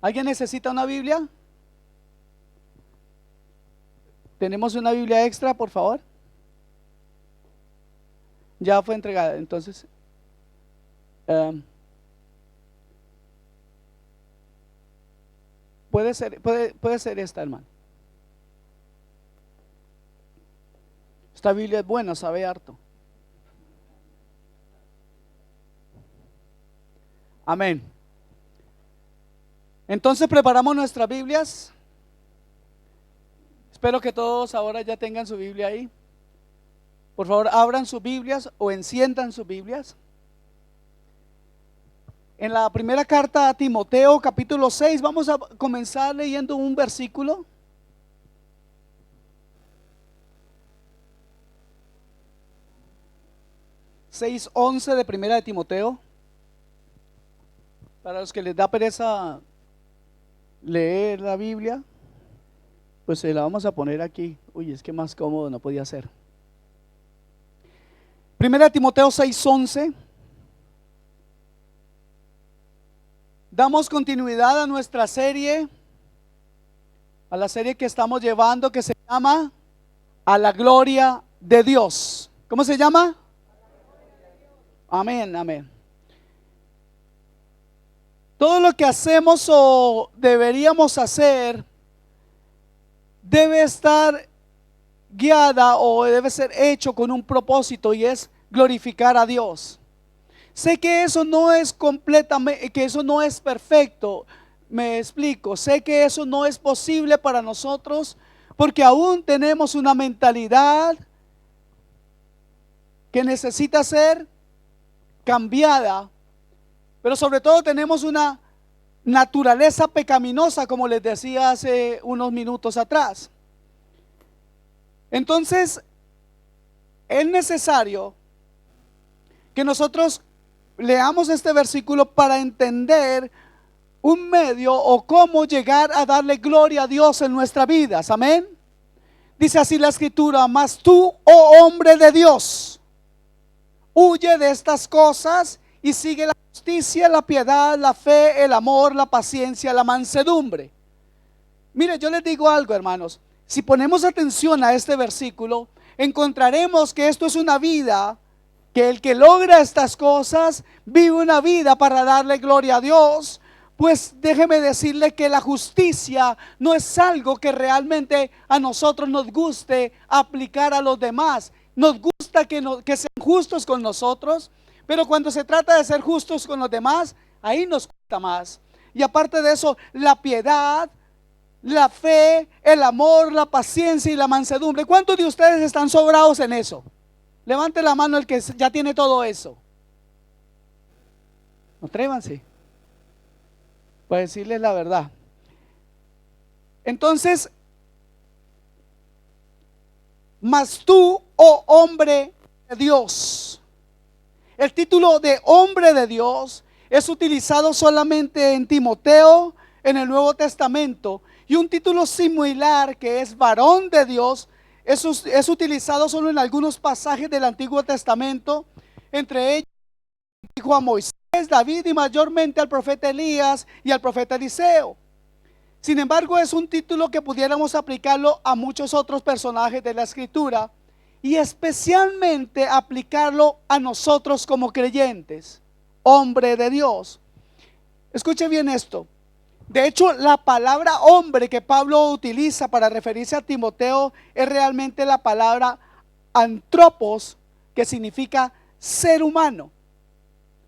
¿Alguien necesita una Biblia? ¿Tenemos una Biblia extra, por favor? Ya fue entregada, entonces. em, puede ser esta, hermano. Esta Biblia es buena, sabe harto. Amén. Entonces preparamos nuestras Biblias. Espero que todos ahora ya tengan su Biblia ahí. Por favor, abran sus Biblias o enciendan sus Biblias. En la primera carta a Timoteo, capítulo 6, vamos a comenzar leyendo un versículo. 6:11 de primera de Timoteo. Para los que les da pereza leer la Biblia, pues se la vamos a poner aquí. Uy, es que más cómodo no podía ser. Primera de Timoteo 6:11. Damos continuidad a nuestra serie, a la serie que estamos llevando, que se llama A la gloria de Dios. ¿Cómo se llama? Amén, amén. Todo lo que hacemos o deberíamos hacer debe estar guiada o debe ser hecho con un propósito, y es glorificar a Dios. Sé que eso no es completamente, que eso no es perfecto, me explico. Sé que eso no es posible para nosotros porque aún tenemos una mentalidad que necesita ser cambiada, pero sobre todo tenemos una naturaleza pecaminosa, como les decía hace unos minutos atrás. Entonces, es necesario que nosotros leamos este versículo para entender un medio o cómo llegar a darle gloria a Dios en nuestras vidas. Amén. Dice así la escritura: mas tú, oh hombre de Dios, huye de estas cosas y sigue la justicia, la piedad, la fe, el amor, la paciencia, la mansedumbre. Mire, yo les digo algo, hermanos. Si ponemos atención a este versículo, encontraremos que esto es una vida, que el que logra estas cosas vive una vida para darle gloria a Dios. Pues déjeme decirle que la justicia no es algo que realmente a nosotros nos guste aplicar a los demás. Nos gusta que sean justos con nosotros, pero cuando se trata de ser justos con los demás, ahí nos cuesta más. Y aparte de eso, la piedad, la fe, el amor, la paciencia y la mansedumbre. ¿Cuántos de ustedes están sobrados en eso? Levante la mano el que ya tiene todo eso. Atrévanse para decirles la verdad. Entonces, mas tú, oh hombre de Dios. El título de hombre de Dios es utilizado solamente en Timoteo, en el Nuevo Testamento, y un título similar, que es varón de Dios, es utilizado solo en algunos pasajes del Antiguo Testamento. Entre ellos dijo a Moisés, David y mayormente al profeta Elías y al profeta Eliseo. Sin embargo, es un título que pudiéramos aplicarlo a muchos otros personajes de la Escritura, y especialmente aplicarlo a nosotros como creyentes, hombre de Dios. Escuche bien esto. De hecho, la palabra hombre que Pablo utiliza para referirse a Timoteo es realmente la palabra antropos, que significa ser humano.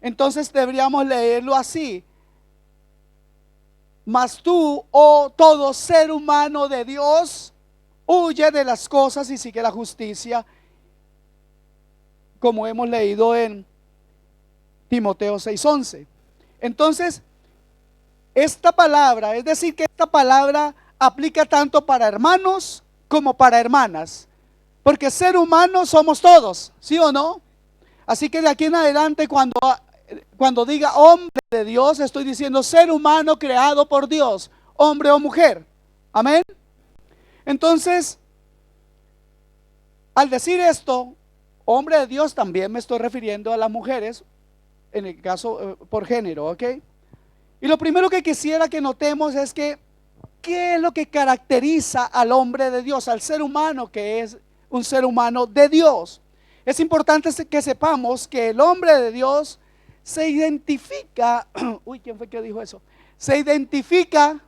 Entonces deberíamos leerlo así: mas tú, oh todo ser humano de Dios, huye de las cosas y sigue la justicia, como hemos leído en Timoteo 6:11. Entonces, esta palabra, es decir, que esta palabra aplica tanto para hermanos como para hermanas, porque ser humano somos todos, ¿sí o no? Así que de aquí en adelante, cuando diga hombre de Dios, estoy diciendo ser humano creado por Dios, hombre o mujer. Amén. Entonces, al decir esto, hombre de Dios, también me estoy refiriendo a las mujeres, en el caso por género, ¿ok? Y lo primero que quisiera que notemos es que, ¿qué es lo que caracteriza al hombre de Dios, al ser humano que es un ser humano de Dios? Es importante que sepamos que el hombre de Dios se identifica, uy, ¿quién fue que dijo eso? Se identifica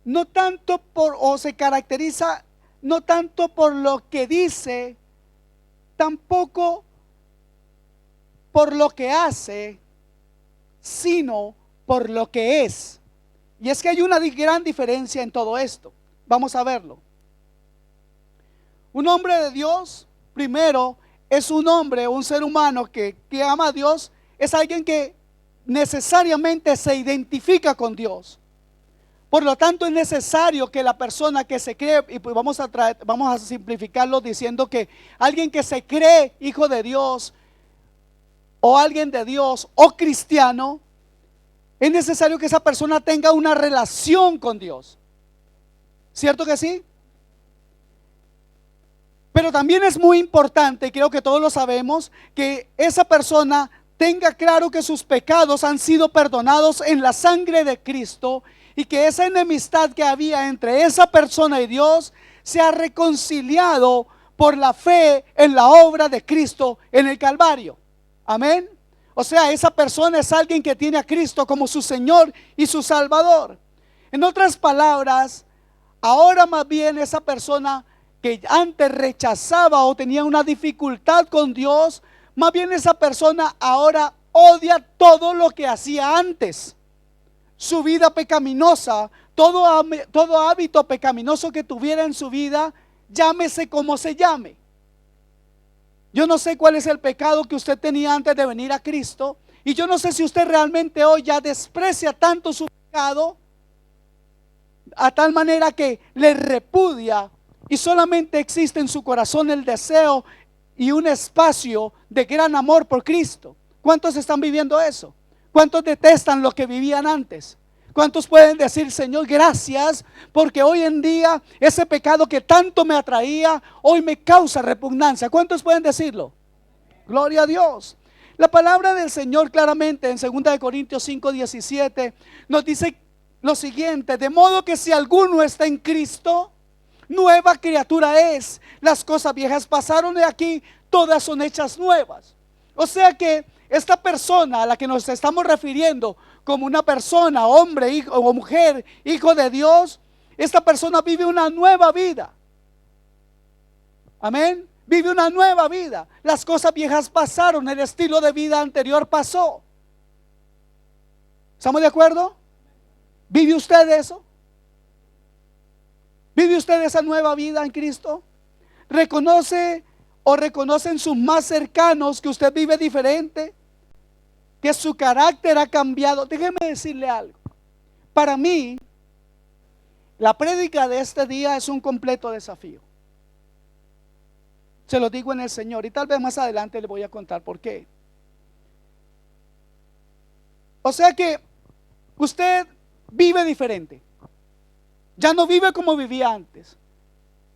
no tanto por, o se caracteriza no tanto por lo que dice, tampoco por lo que hace, sino por lo que es. Y es que hay una gran diferencia en todo esto. Vamos a verlo. Un hombre de Dios, primero, es un hombre, un ser humano que ama a Dios, es alguien que necesariamente se identifica con Dios. Por lo tanto, es necesario que la persona que se cree, y pues vamos a simplificarlo diciendo que alguien que se cree hijo de Dios, o alguien de Dios, o cristiano, es necesario que esa persona tenga una relación con Dios. ¿Cierto que sí? Pero también es muy importante, y creo que todos lo sabemos, que esa persona tenga claro que sus pecados han sido perdonados en la sangre de Cristo, y que esa enemistad que había entre esa persona y Dios se ha reconciliado por la fe en la obra de Cristo en el Calvario. Amén. O sea, esa persona es alguien que tiene a Cristo como su Señor y su Salvador. En otras palabras, ahora más bien esa persona que antes rechazaba o tenía una dificultad con Dios, más bien esa persona ahora odia todo lo que hacía antes. Su vida pecaminosa, todo hábito pecaminoso que tuviera en su vida, llámese como se llame. Yo no sé cuál es el pecado que usted tenía antes de venir a Cristo, y yo no sé si usted realmente hoy ya desprecia tanto su pecado a tal manera que le repudia, y solamente existe en su corazón el deseo y un espacio de gran amor por Cristo. ¿Cuántos están viviendo eso? ¿Cuántos detestan lo que vivían antes? ¿Cuántos pueden decir, Señor, gracias, porque hoy en día ese pecado que tanto me atraía, hoy me causa repugnancia? ¿Cuántos pueden decirlo? Gloria a Dios. La palabra del Señor claramente en 2 Corintios 5:17 nos dice lo siguiente: de modo que si alguno está en Cristo, nueva criatura es. Las cosas viejas pasaron y aquí todas son hechas nuevas. O sea que esta persona a la que nos estamos refiriendo como una persona, hombre, hijo o mujer, hijo de Dios, esta persona vive una nueva vida. Amén. Vive una nueva vida. Las cosas viejas pasaron, el estilo de vida anterior pasó. ¿Estamos de acuerdo? ¿Vive usted eso? ¿Vive usted esa nueva vida en Cristo? ¿Reconoce o reconocen sus más cercanos que usted vive diferente? Que su carácter ha cambiado. Déjeme decirle algo. Para mí, la prédica de este día es un completo desafío. Se lo digo en el Señor, y tal vez más adelante le voy a contar por qué. O sea que usted vive diferente. Ya no vive como vivía antes.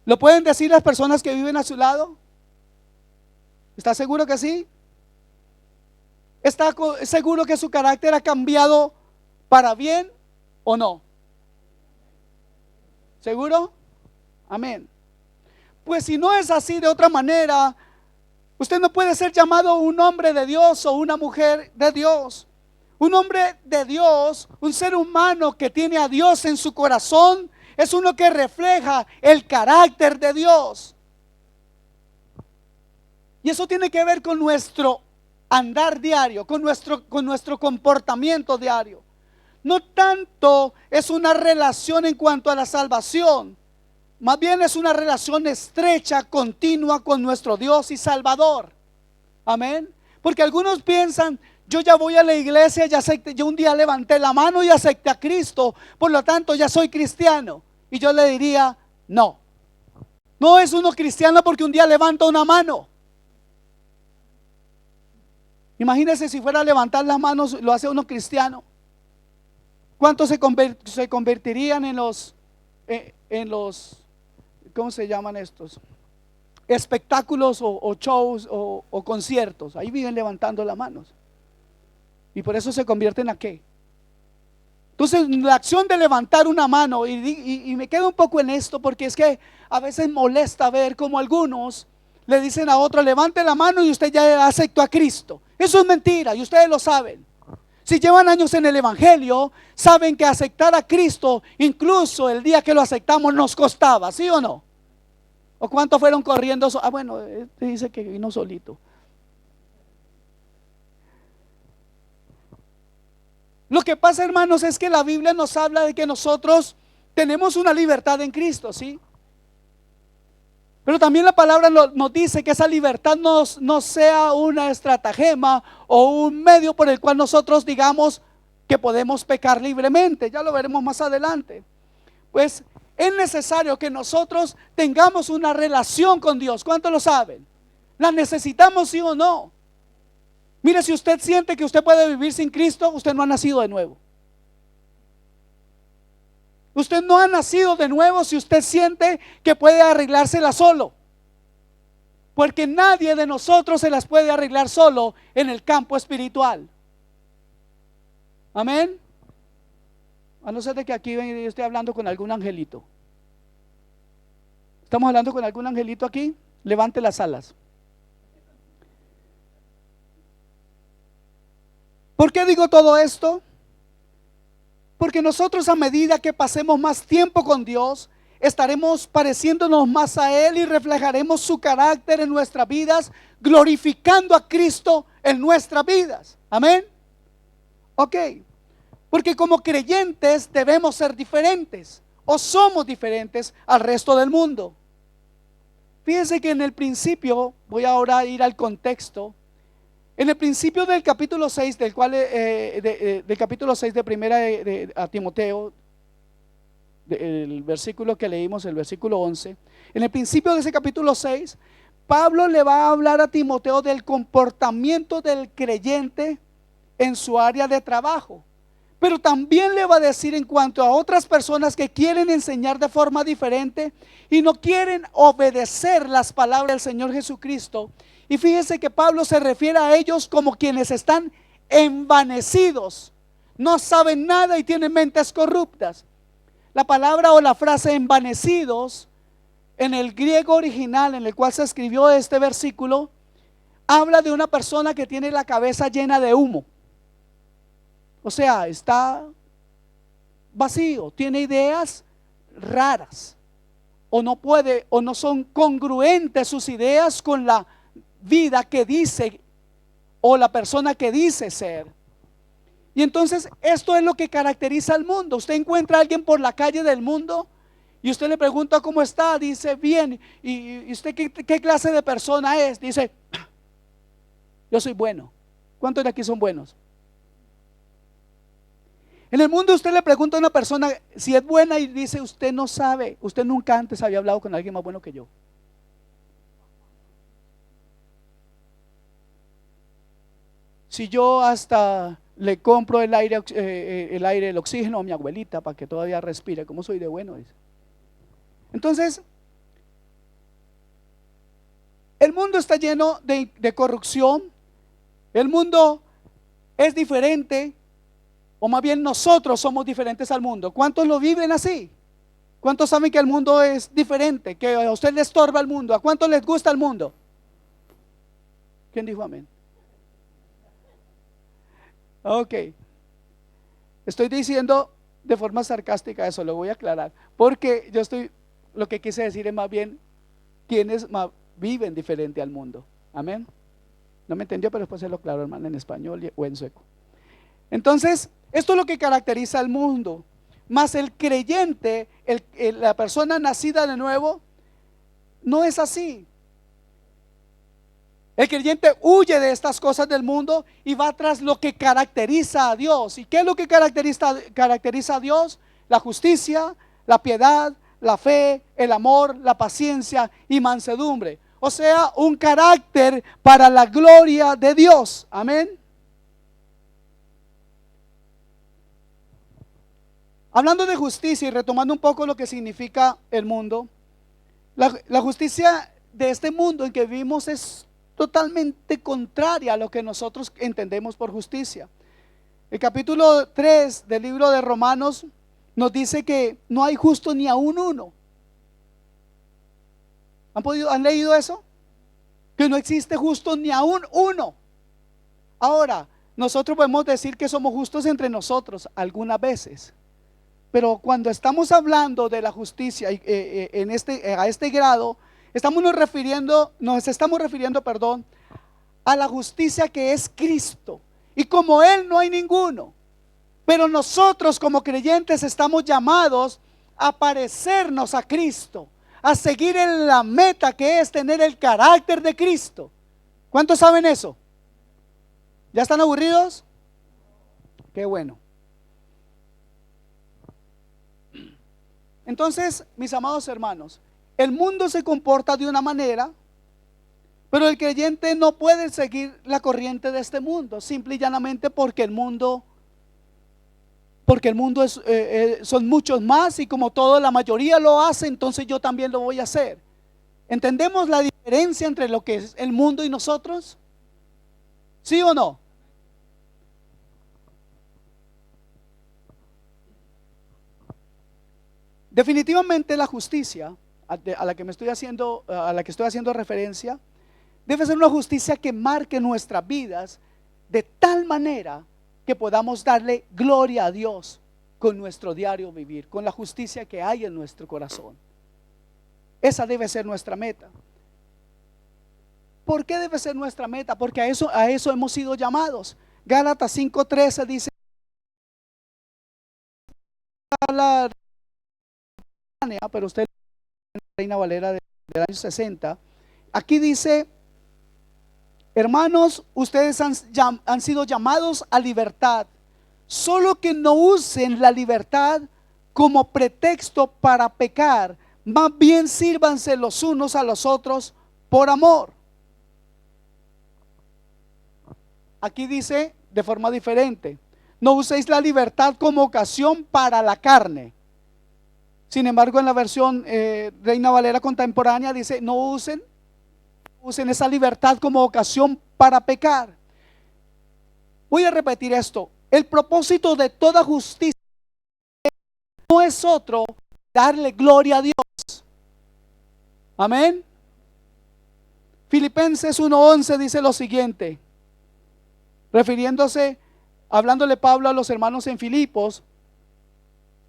¿Lo pueden decir las personas que viven a su lado? ¿Está seguro que sí? ¿Está seguro que su carácter ha cambiado para bien o no? ¿Seguro? Amén. Pues si no es así, de otra manera, usted no puede ser llamado un hombre de Dios o una mujer de Dios. Un hombre de Dios, un ser humano que tiene a Dios en su corazón, es uno que refleja el carácter de Dios. Y eso tiene que ver con nuestro andar diario, con nuestro comportamiento diario. No tanto es una relación en cuanto a la salvación, más bien es una relación estrecha, continua con nuestro Dios y Salvador. Amén. Porque algunos piensan, yo ya voy a la iglesia, yo un día levanté la mano y acepté a Cristo, por lo tanto ya soy cristiano. Y yo le diría, no. No es uno cristiano porque un día levanta una mano. Imagínese si fuera a levantar las manos, lo hace uno cristiano. ¿Cuántos se convertirían en los, ¿cómo se llaman estos? espectáculos o shows o conciertos. Ahí viven levantando las manos. Y por eso se convierten a qué. Entonces la acción de levantar una mano, y me quedo un poco en esto porque es que a veces molesta ver como algunos le dicen a otro: levante la mano y usted ya aceptó a Cristo. Eso es mentira y ustedes lo saben. Si llevan años en el Evangelio, saben que aceptar a Cristo, incluso el día que lo aceptamos, nos costaba, ¿sí o no? ¿O cuántos fueron corriendo? Bueno, este dice que vino solito. Lo que pasa, hermanos, es que la Biblia nos habla de que nosotros tenemos una libertad en Cristo, ¿sí? Pero también la palabra nos dice que esa libertad no sea una estratagema o un medio por el cual nosotros digamos que podemos pecar libremente. Ya lo veremos más adelante. Pues es necesario que nosotros tengamos una relación con Dios. ¿Cuántos lo saben? ¿La necesitamos, sí o no? Mire, si usted siente que usted puede vivir sin Cristo, usted no ha nacido de nuevo. Usted no ha nacido de nuevo si usted siente que puede arreglársela solo. Porque nadie de nosotros se las puede arreglar solo en el campo espiritual. Amén. A no ser de que aquí yo esté hablando con algún angelito. ¿Estamos hablando con algún angelito aquí? Levante las alas. ¿Por qué digo todo esto? Porque nosotros, a medida que pasemos más tiempo con Dios, estaremos pareciéndonos más a Él y reflejaremos su carácter en nuestras vidas, glorificando a Cristo en nuestras vidas. Amén. Ok. Porque como creyentes debemos ser diferentes, o somos diferentes al resto del mundo. Fíjense que en el principio, voy ahora a ir al contexto. En el principio del capítulo 6, del capítulo 6 de primera a Timoteo, el versículo que leímos, el versículo 11, en el principio de ese capítulo 6, Pablo le va a hablar a Timoteo del comportamiento del creyente en su área de trabajo. Pero también le va a decir en cuanto a otras personas que quieren enseñar de forma diferente y no quieren obedecer las palabras del Señor Jesucristo. Y fíjense que Pablo se refiere a ellos como quienes están envanecidos, no saben nada y tienen mentes corruptas. La palabra o la frase envanecidos en el griego original en el cual se escribió este versículo habla de una persona que tiene la cabeza llena de humo. O sea, está vacío, tiene ideas raras, o no puede, o no son congruentes sus ideas con la vida que dice o la persona que dice ser. Y entonces esto es lo que caracteriza al mundo. Usted encuentra a alguien por la calle del mundo y usted le pregunta cómo está, dice bien. Y usted qué clase de persona es, dice yo soy bueno. ¿Cuántos de aquí son buenos? En el mundo usted le pregunta a una persona si es buena y dice usted no sabe, usted nunca antes había hablado con alguien más bueno que yo. Si yo hasta le compro el aire, el oxígeno a mi abuelita para que todavía respire, ¿cómo soy de bueno? Dice. Entonces, el mundo está lleno de corrupción, el mundo es diferente, o más bien nosotros somos diferentes al mundo. ¿Cuántos lo viven así? ¿Cuántos saben que el mundo es diferente? Que a usted le estorba el mundo. ¿A cuántos les gusta el mundo? ¿Quién dijo amén? Ok. Estoy diciendo de forma sarcástica eso, lo voy a aclarar. Porque lo que quise decir es más bien quienes viven diferente al mundo. Amén. No me entendió, pero después se lo aclaró, hermano, en español o en sueco. Entonces, esto es lo que caracteriza al mundo. Mas el creyente, la persona nacida de nuevo, no es así. El creyente huye de estas cosas del mundo y va tras lo que caracteriza a Dios. ¿Y qué es lo que caracteriza a Dios? La justicia, la piedad, la fe, el amor, la paciencia y mansedumbre. O sea, un carácter para la gloria de Dios. Amén. Hablando de justicia y retomando un poco lo que significa el mundo, la justicia de este mundo en que vivimos es totalmente contraria a lo que nosotros entendemos por justicia. El capítulo 3 del libro de Romanos nos dice que no hay justo ni aún uno. ¿Han leído eso? Que no existe justo ni aún uno. Ahora, nosotros podemos decir que somos justos entre nosotros algunas veces, pero cuando estamos hablando de la justicia a este grado, nos estamos refiriendo, perdón, a la justicia que es Cristo. Y como Él no hay ninguno. Pero nosotros como creyentes estamos llamados a parecernos a Cristo, a seguir en la meta que es tener el carácter de Cristo. ¿Cuántos saben eso? ¿Ya están aburridos? Qué bueno. Entonces, mis amados hermanos, el mundo se comporta de una manera, pero el creyente no puede seguir la corriente de este mundo, simple y llanamente porque el mundo son muchos más, y como todo la mayoría lo hace, entonces yo también lo voy a hacer. ¿Entendemos la diferencia entre lo que es el mundo y nosotros? ¿Sí o no? Definitivamente la justicia a la que estoy haciendo referencia debe ser una justicia que marque nuestras vidas de tal manera que podamos darle gloria a Dios con nuestro diario vivir, con la justicia que hay en nuestro corazón. Esa debe ser nuestra meta. ¿Por qué debe ser nuestra meta? Porque a eso hemos sido llamados. Gálatas 5:13 dice, pero usted Reina Valera del año 60, aquí dice: hermanos, ustedes han sido llamados a libertad, solo que no usen la libertad como pretexto para pecar, más bien sírvanse los unos a los otros por amor. Aquí dice de forma diferente: no uséis la libertad como ocasión para la carne. Sin embargo, en la versión Reina Valera contemporánea dice: no usen esa libertad como ocasión para pecar. Voy a repetir esto: el propósito de toda justicia no es otro, darle gloria a Dios. Amén. Filipenses 1:11 dice lo siguiente, hablándole Pablo a los hermanos en Filipos,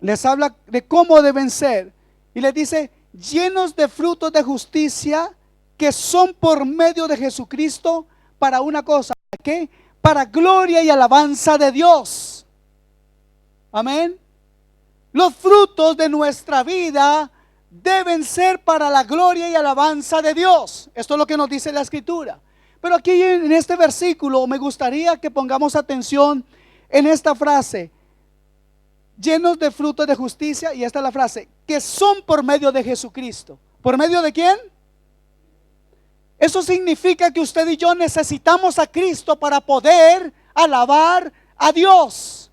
les habla de cómo deben ser y les dice: llenos de frutos de justicia que son por medio de Jesucristo, para una cosa, ¿qué? Para gloria y alabanza de Dios. Amén. Los frutos de nuestra vida deben ser para la gloria y alabanza de Dios. Esto es lo que nos dice la Escritura. Pero aquí en este versículo me gustaría que pongamos atención en esta frase: llenos de frutos de justicia, y esta es la frase, que son por medio de Jesucristo. ¿Por medio de quién? Eso significa que usted y yo necesitamos a Cristo para poder alabar a Dios.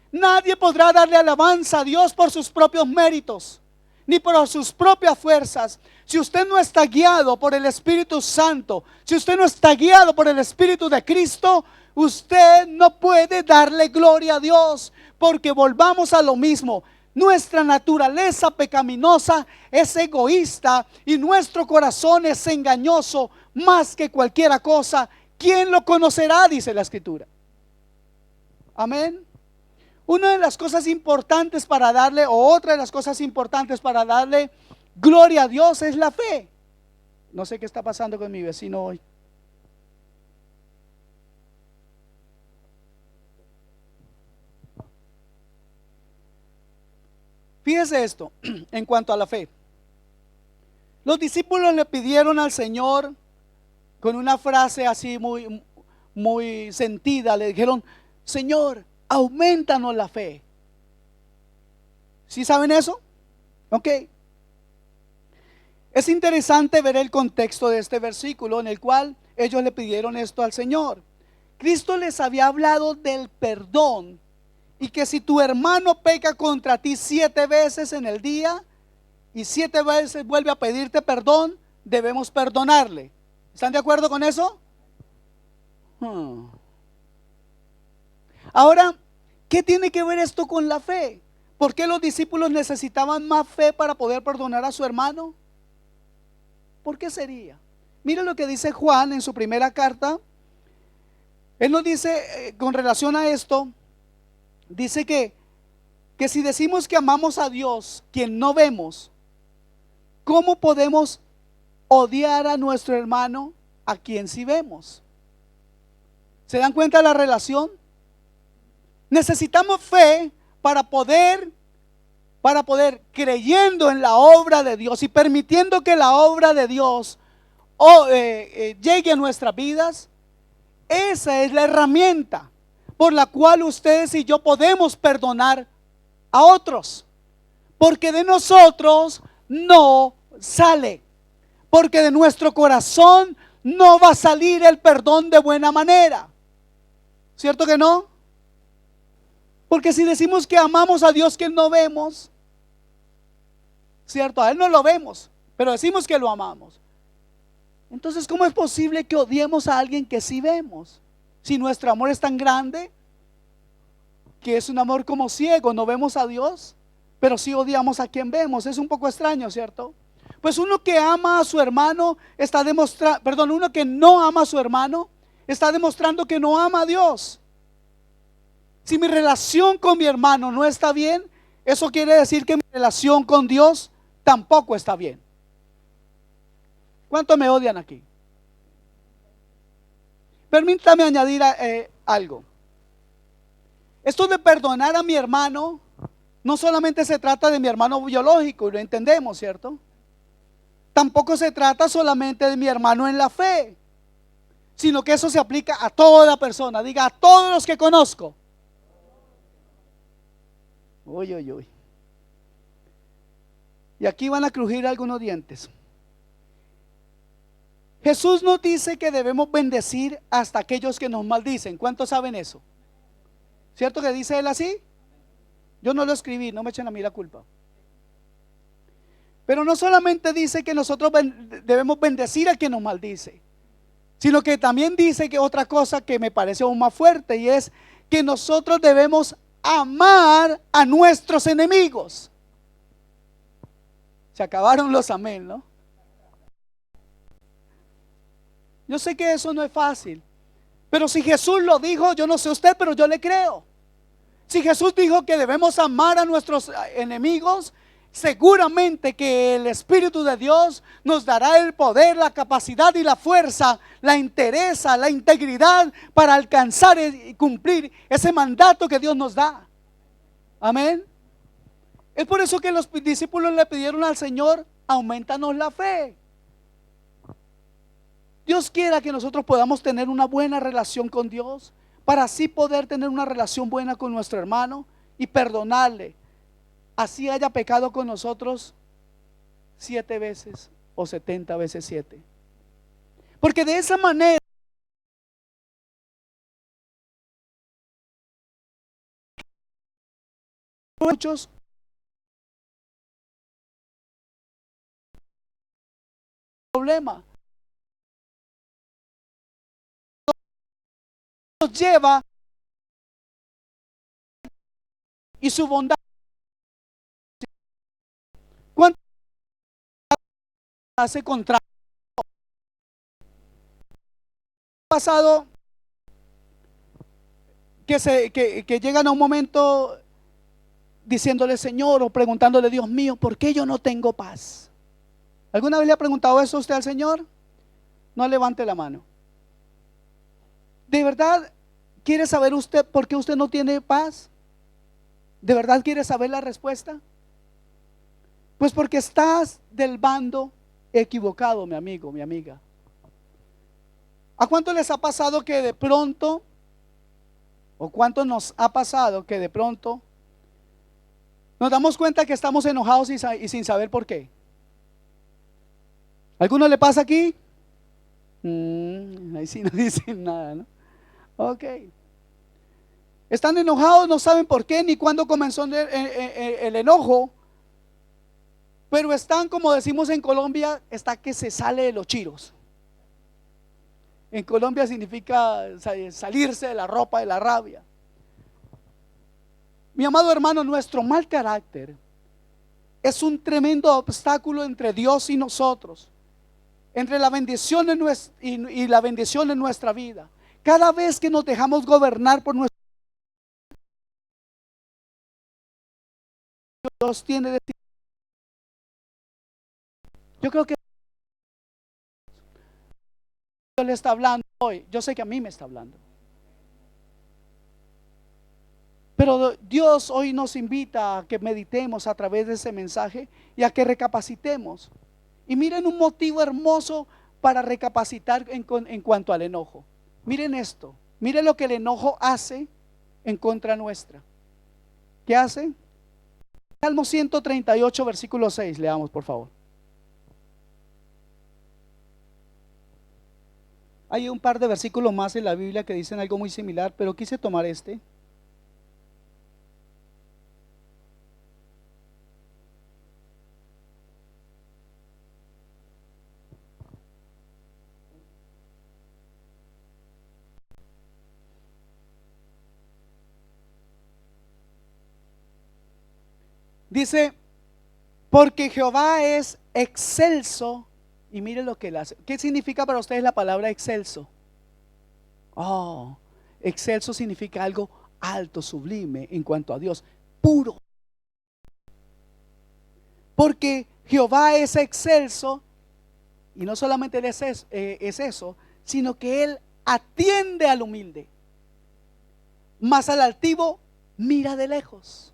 Nadie podrá darle alabanza a Dios por sus propios méritos, ni por sus propias fuerzas. Si usted no está guiado por el Espíritu Santo, si usted no está guiado por el Espíritu de Cristo, usted no puede darle gloria a Dios. Porque volvamos a lo mismo: nuestra naturaleza pecaminosa es egoísta y nuestro corazón es engañoso más que cualquier cosa. ¿Quién lo conocerá?, dice la Escritura. Amén. Una de las cosas importantes para darle, o otra de las cosas importantes para darle gloria a Dios, es la fe. No sé qué está pasando con mi vecino hoy. Fíjese esto en cuanto a la fe. Los discípulos le pidieron al Señor con una frase así muy sentida. Le dijeron: Señor, aumentanos la fe. ¿Sí saben eso? Ok. Es interesante ver el contexto de este versículo en el cual ellos le pidieron esto al Señor. Cristo les había hablado del perdón, y que si tu hermano peca contra ti 7 veces en el día y 7 veces vuelve a pedirte perdón, debemos perdonarle. ¿Están de acuerdo con eso? Ahora, ¿qué tiene que ver esto con la fe? ¿Por qué los discípulos necesitaban más fe para poder perdonar a su hermano? ¿Por qué sería? Mire lo que dice Juan en su primera carta. Él nos dice, con relación a esto, dice que si decimos que amamos a Dios, quien no vemos, ¿cómo podemos odiar a nuestro hermano a quien sí vemos? ¿Se dan cuenta de la relación? Necesitamos fe para poder creyendo en la obra de Dios y permitiendo que la obra de Dios llegue a nuestras vidas. Esa es la herramienta por la cual ustedes y yo podemos perdonar a otros, porque de nosotros no sale, porque de nuestro corazón no va a salir el perdón de buena manera. ¿Cierto que no? Porque si decimos que amamos a Dios que no vemos, cierto, a Él no lo vemos, pero decimos que lo amamos. Entonces, ¿cómo es posible que odiemos a alguien que sí vemos? Si nuestro amor es tan grande, que es un amor como ciego, no vemos a Dios, pero sí odiamos a quien vemos. Es un poco extraño, ¿cierto? Pues uno que ama a su hermano está demostrando, uno que no ama a su hermano está demostrando que no ama a Dios. Si mi relación con mi hermano no está bien, eso quiere decir que mi relación con Dios tampoco está bien. ¿Cuánto me odian aquí? Permítame añadir algo. Esto de perdonar a mi hermano no solamente se trata de mi hermano biológico, y lo entendemos, ¿cierto? Tampoco se trata solamente de mi hermano en la fe, sino que eso se aplica a toda persona. Diga, a todos los que conozco. Uy, uy, uy. Y aquí van a crujir algunos dientes. Jesús nos dice que debemos bendecir hasta aquellos que nos maldicen. ¿Cuántos saben eso? ¿Cierto que dice él así? Yo no lo escribí, no me echen a mí la culpa. Pero no solamente dice que nosotros debemos bendecir a quien nos maldice, sino que también dice que otra cosa que me parece aún más fuerte, y es que nosotros debemos amar a nuestros enemigos. Se acabaron los amén, ¿no? Yo sé que eso no es fácil, pero si Jesús lo dijo, yo no sé usted, pero yo le creo. Si Jesús dijo que debemos amar a nuestros enemigos, seguramente que el Espíritu de Dios nos dará el poder, la capacidad y la fuerza, la entereza, la integridad para alcanzar y cumplir ese mandato que Dios nos da. Amén. Es por eso que los discípulos le pidieron al Señor: aumentanos la fe. Dios quiera que nosotros podamos tener una buena relación con Dios, para así poder tener una relación buena con nuestro hermano y perdonarle, así haya pecado con nosotros 7 veces o 70 veces 7. Porque de esa manera muchos problemas nos lleva, y su bondad. ¿Cuánto hace contrario? Ha pasado que llegan a un momento diciéndole: Señor, o preguntándole: Dios mío, ¿por qué yo no tengo paz? ¿Alguna vez le ha preguntado eso usted al Señor? No levante la mano. ¿De verdad quiere saber usted por qué usted no tiene paz? ¿De verdad quiere saber la respuesta? Pues porque estás del bando equivocado, mi amigo, mi amiga. ¿A cuánto les ha pasado que de pronto, o cuánto nos ha pasado que de pronto nos damos cuenta que estamos enojados y sin saber por qué? ¿Alguno le pasa aquí? Ahí sí no dicen nada, ¿no? Ok. Están enojados, no saben por qué ni cuándo comenzó el enojo. pero están, como decimos en Colombia, está que se sale de los chiros. En Colombia significa salirse de la ropa, de la rabia. Mi amado hermano, nuestro mal carácter es un tremendo obstáculo entre Dios y nosotros, entre la bendición y la bendición en nuestra vida. Cada vez que nos dejamos gobernar por nuestro Dios tiene de ti. Yo creo que Dios le está hablando hoy. Yo sé que a mí me está hablando. Pero Dios hoy nos invita a que meditemos a través de ese mensaje y a que recapacitemos. Y miren un motivo hermoso para recapacitar en cuanto al enojo. Miren esto, miren lo que el enojo hace en contra nuestra. ¿Qué hace? Salmo 138, versículo 6, leamos por favor. Hay un par de versículos más en la Biblia que dicen algo muy similar, pero quise tomar este. Dice, porque Jehová es excelso. Y mire lo que él hace. ¿Qué significa para ustedes la palabra excelso? Oh, excelso significa algo alto, sublime en cuanto a Dios, puro. Porque Jehová es excelso, y no solamente él es eso, sino que él atiende al humilde, mas al altivo mira de lejos.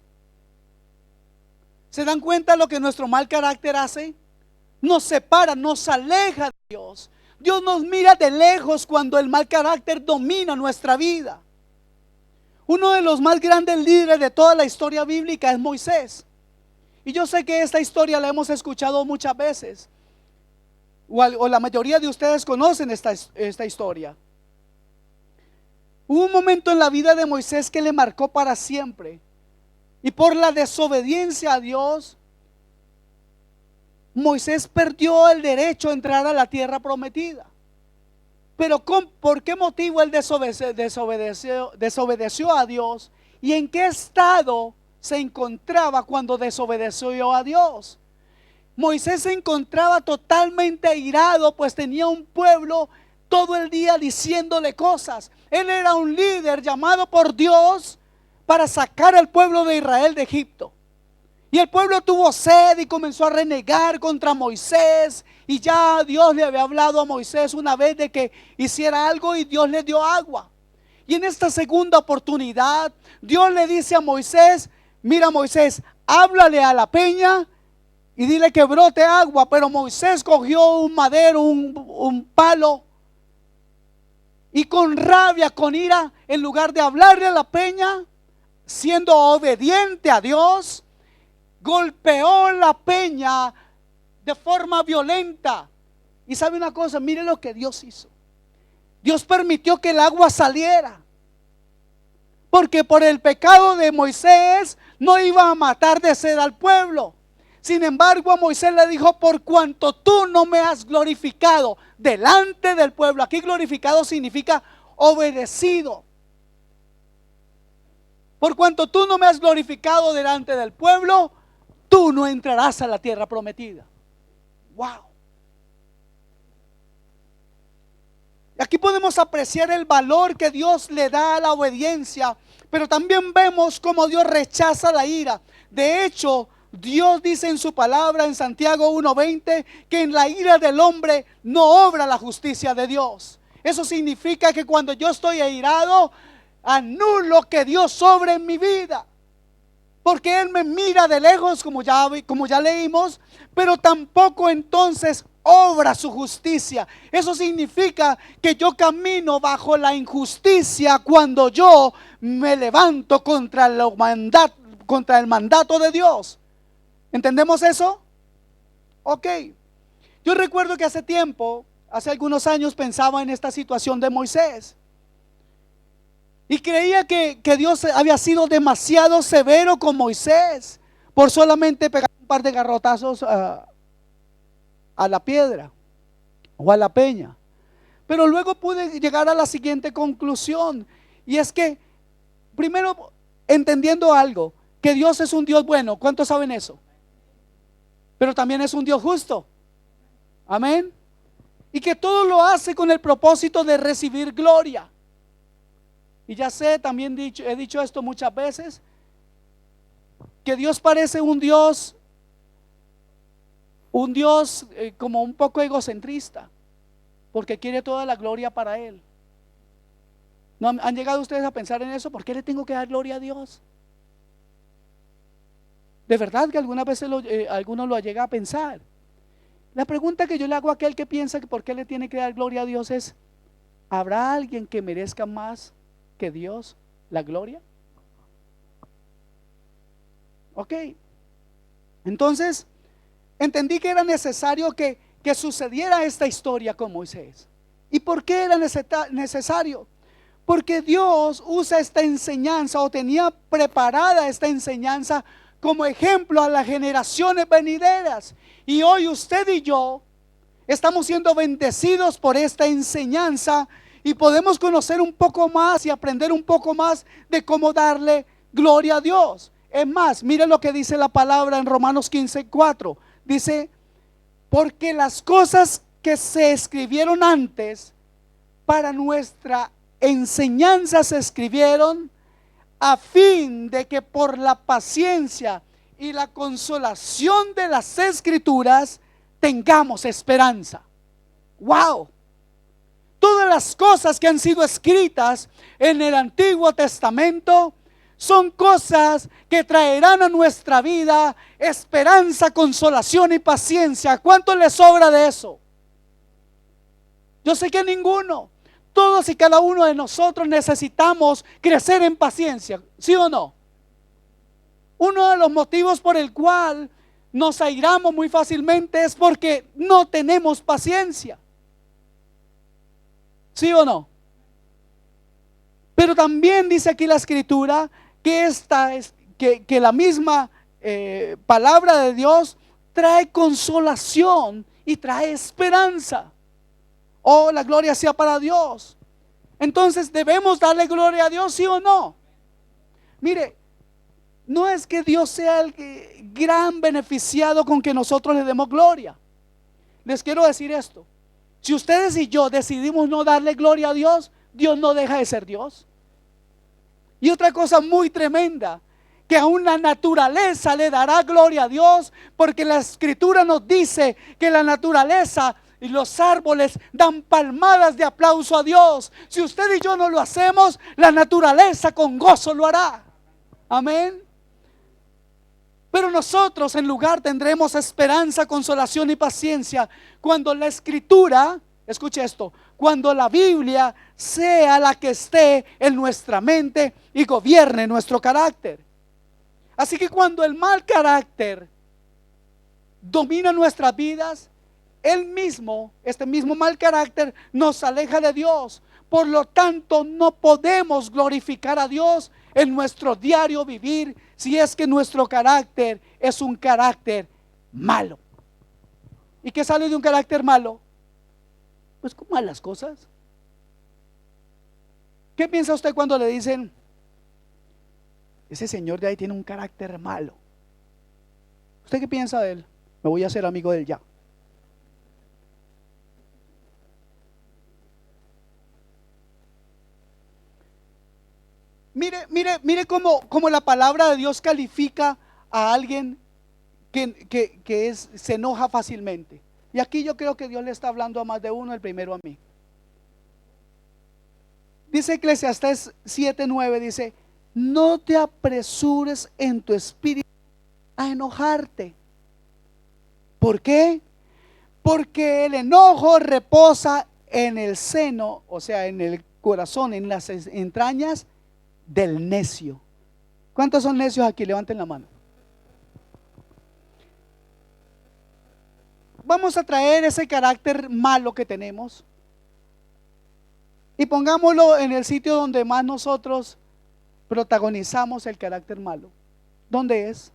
¿Se dan cuenta lo que nuestro mal carácter hace? Nos separa, nos aleja de Dios. Dios nos mira de lejos cuando el mal carácter domina nuestra vida. Uno de los más grandes líderes de toda la historia bíblica es Moisés. Y yo sé que esta historia la hemos escuchado muchas veces, o la mayoría de ustedes conocen esta historia. Hubo un momento en la vida de Moisés que le marcó para siempre. Y por la desobediencia a Dios, Moisés perdió el derecho a entrar a la tierra prometida. Pero ¿por qué motivo él desobedeció a Dios? ¿Y en qué estado se encontraba cuando desobedeció a Dios? Moisés se encontraba totalmente airado, pues tenía un pueblo todo el día diciéndole cosas. Él era un líder llamado por Dios para sacar al pueblo de Israel de Egipto. Y el pueblo tuvo sed y comenzó a renegar contra Moisés. Y ya Dios le había hablado a Moisés una vez de que hiciera algo y Dios le dio agua. Y en esta segunda oportunidad, Dios le dice a Moisés: mira Moisés, háblale a la peña y dile que brote agua. Pero Moisés cogió un madero, un palo, y con rabia, con ira, en lugar de hablarle a la peña, siendo obediente a Dios, golpeó la peña de forma violenta. Y sabe una cosa, mire lo que Dios hizo. Dios permitió que el agua saliera, porque por el pecado de Moisés no iba a matar de sed al pueblo. Sin embargo, a Moisés le dijo: por cuanto tú no me has glorificado delante del pueblo. Aquí glorificado significa obedecido. Por cuanto tú no me has glorificado delante del pueblo, tú no entrarás a la tierra prometida. Wow. Aquí podemos apreciar el valor que Dios le da a la obediencia, pero también vemos cómo Dios rechaza la ira. De hecho, Dios dice en su palabra en Santiago 1:20 que en la ira del hombre no obra la justicia de Dios. Eso significa que cuando yo estoy airado, anulo que Dios obre en mi vida, porque Él me mira de lejos, como ya leímos, pero tampoco entonces obra su justicia. Eso significa que yo camino bajo la injusticia cuando yo me levanto contra el mandato de Dios. ¿Entendemos eso? Ok. Yo recuerdo que hace algunos años, pensaba en esta situación de Moisés. Y creía que Dios había sido demasiado severo con Moisés por solamente pegar un un par de garrotazos a la piedra o a la peña. Pero luego pude llegar a la siguiente conclusión, y es que primero entendiendo algo, que Dios es un Dios bueno. ¿Cuántos saben eso? Pero también es un Dios justo. Amén. Y que todo lo hace con el propósito de recibir gloria. Y ya sé, también he dicho esto muchas veces, que Dios parece un Dios como un poco egocentrista, porque quiere toda la gloria para Él. ¿No han llegado ustedes a pensar en eso? ¿Por qué le tengo que dar gloria a Dios? De verdad que algunas veces alguno lo llega a pensar. La pregunta que yo le hago a aquel que piensa que por qué le tiene que dar gloria a Dios es: ¿habrá alguien que merezca más que Dios la gloria? Ok. Entonces entendí que era necesario que sucediera esta historia con Moisés. ¿Y por qué era necesario? Porque Dios usa esta enseñanza, o tenía preparada esta enseñanza, como ejemplo a las generaciones venideras. Y hoy usted y yo estamos siendo bendecidos por esta enseñanza, y podemos conocer un poco más y aprender un poco más de cómo darle gloria a Dios. Es más, mire lo que dice la palabra en Romanos 15:4. Dice: porque las cosas que se escribieron antes para nuestra enseñanza se escribieron a fin de que por la paciencia y la consolación de las escrituras tengamos esperanza. Wow. Todas las cosas que han sido escritas en el Antiguo Testamento son cosas que traerán a nuestra vida esperanza, consolación y paciencia. ¿Cuánto le sobra de eso? Yo sé que ninguno. Todos y cada uno de nosotros necesitamos crecer en paciencia, ¿sí o no? Uno de los motivos por el cual nos airamos muy fácilmente es porque no tenemos paciencia, ¿sí o no? Pero también dice aquí la escritura que la misma palabra de Dios trae consolación y trae esperanza. Oh, la gloria sea para Dios. Entonces, ¿debemos darle gloria a Dios, sí o no? Mire, no es que Dios sea el gran beneficiado con que nosotros le demos gloria. Les quiero decir esto: si ustedes y yo decidimos no darle gloria a Dios, Dios no deja de ser Dios. Y otra cosa muy tremenda, que aún la naturaleza le dará gloria a Dios, porque la escritura nos dice que la naturaleza y los árboles dan palmadas de aplauso a Dios. Si usted y yo no lo hacemos, la naturaleza con gozo lo hará. Amén. Pero nosotros en lugar tendremos esperanza, consolación y paciencia cuando la escritura, escuche esto, cuando la Biblia sea la que esté en nuestra mente y gobierne nuestro carácter. Así que cuando el mal carácter domina nuestras vidas, este mismo mal carácter nos aleja de Dios. Por lo tanto, no podemos glorificar a Dios en nuestro diario vivir si es que nuestro carácter es un carácter malo. ¿Y qué sale de un carácter malo? Pues con malas cosas. ¿Qué piensa usted cuando le dicen: ese señor de ahí tiene un carácter malo? ¿Usted qué piensa de él? Me voy a hacer amigo de él ya. Mire cómo la palabra de Dios califica a alguien que se enoja fácilmente. Y aquí yo creo que Dios le está hablando a más de uno, el primero a mí. Dice Eclesiastés 7:9, dice: no te apresures en tu espíritu a enojarte. ¿Por qué? Porque el enojo reposa en el seno, o sea, en el corazón, en las entrañas del necio. ¿Cuántos son necios aquí? Levanten la mano. Vamos a traer ese carácter malo que tenemos y pongámoslo en el sitio donde más nosotros protagonizamos el carácter malo. ¿Dónde es?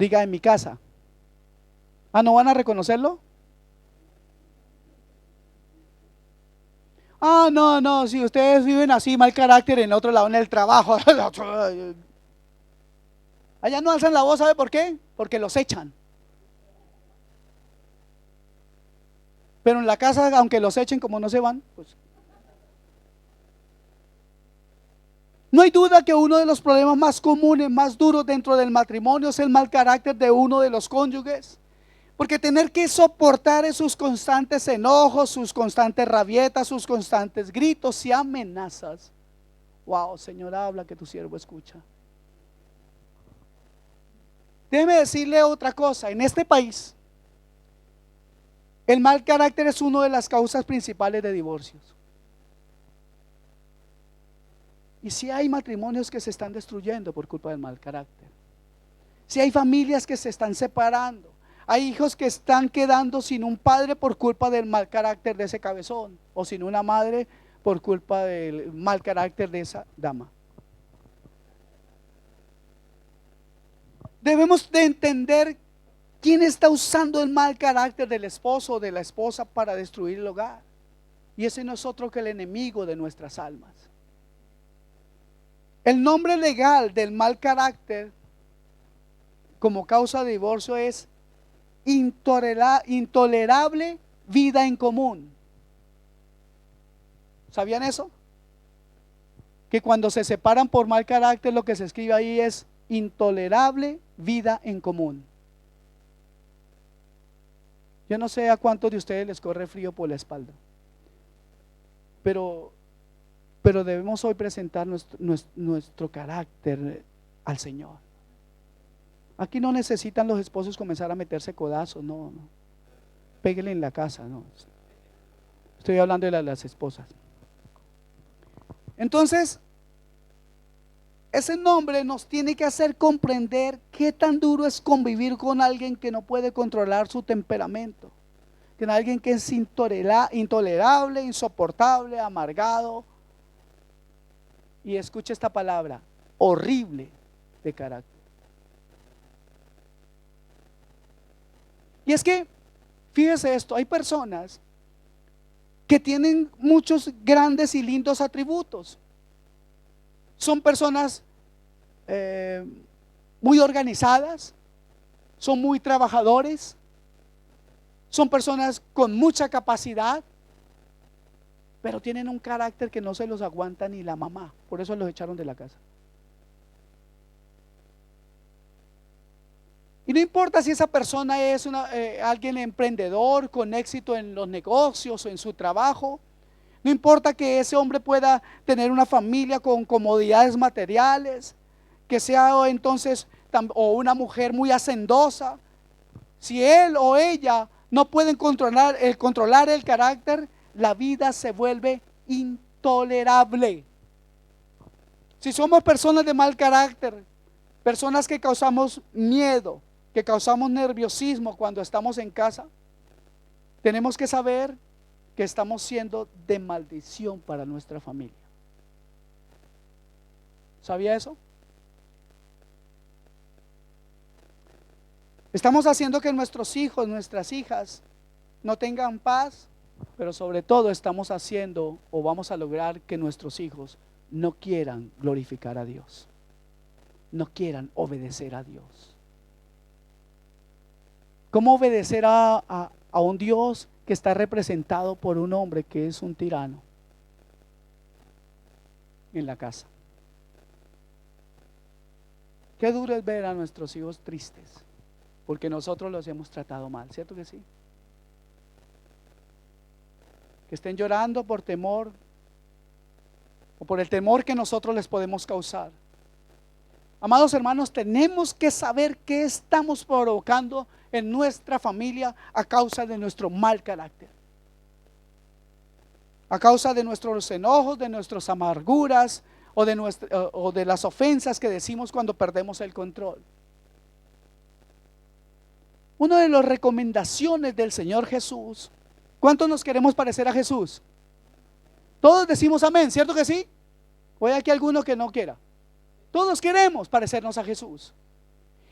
Diga, en mi casa. Ah, ¿no van a reconocerlo? Ah, no, no, si ustedes viven así, mal carácter en otro lado, en el trabajo. Allá no alzan la voz, ¿sabe por qué? Porque los echan. Pero en la casa, aunque los echen, como no se van, pues. No hay duda que uno de los problemas más comunes, más duros dentro del matrimonio es el mal carácter de uno de los cónyuges. Porque tener que soportar esos constantes enojos, sus constantes rabietas, sus constantes gritos y amenazas. Wow, Señor, habla que tu siervo escucha. Déjeme decirle otra cosa. En este país, el mal carácter es una de las causas principales de divorcios. Y si hay matrimonios que se están destruyendo por culpa del mal carácter. Si hay familias que se están separando. Hay hijos que están quedando sin un padre por culpa del mal carácter de ese cabezón. O sin una madre por culpa del mal carácter de esa dama. Debemos de entender quién está usando el mal carácter del esposo o de la esposa para destruir el hogar. Y ese no es otro que el enemigo de nuestras almas. El nombre legal del mal carácter como causa de divorcio es intolerable vida en común. ¿Sabían eso? Que cuando se separan por mal carácter, lo que se escribe ahí es intolerable vida en común. Yo no sé a cuántos de ustedes les corre frío por la espalda, pero debemos hoy presentar nuestro carácter al Señor. Aquí no necesitan los esposos comenzar a meterse codazos, no. Péguenle en la casa, no. Estoy hablando de las esposas. Entonces, ese nombre nos tiene que hacer comprender qué tan duro es convivir con alguien que no puede controlar su temperamento, con alguien que es intolerable, insoportable, amargado. Y escuche esta palabra, horrible de carácter. Y es que, fíjese esto, hay personas que tienen muchos grandes y lindos atributos. Son personas muy organizadas, son muy trabajadores, son personas con mucha capacidad, pero tienen un carácter que no se los aguanta ni la mamá. Por eso los echaron de la casa. Y no importa si esa persona es alguien emprendedor con éxito en los negocios o en su trabajo. No importa que ese hombre pueda tener una familia con comodidades materiales, que sea entonces o una mujer muy hacendosa. Si él o ella no pueden controlar el carácter, la vida se vuelve intolerable. Si somos personas de mal carácter, personas que causamos miedo, que causamos nerviosismo cuando estamos en casa, tenemos que saber que estamos siendo de maldición para nuestra familia. ¿Sabía eso? Estamos haciendo que nuestros hijos, nuestras hijas no tengan paz, pero sobre todo estamos haciendo o vamos a lograr que nuestros hijos no quieran glorificar a Dios, no quieran obedecer a Dios. ¿Cómo obedecer a un Dios que está representado por un hombre que es un tirano en la casa? Qué duro es ver a nuestros hijos tristes porque nosotros los hemos tratado mal, ¿cierto que sí? Que estén llorando por temor o por el temor que nosotros les podemos causar. Amados hermanos, tenemos que saber qué estamos provocando en nuestra familia a causa de nuestro mal carácter, a causa de nuestros enojos, de nuestras amarguras o de las ofensas que decimos cuando perdemos el control. Una de las recomendaciones del Señor Jesús, ¿cuántos nos queremos parecer a Jesús? Todos decimos amén, ¿cierto que sí? ¿O hay aquí alguno que no quiera? Todos queremos parecernos a Jesús.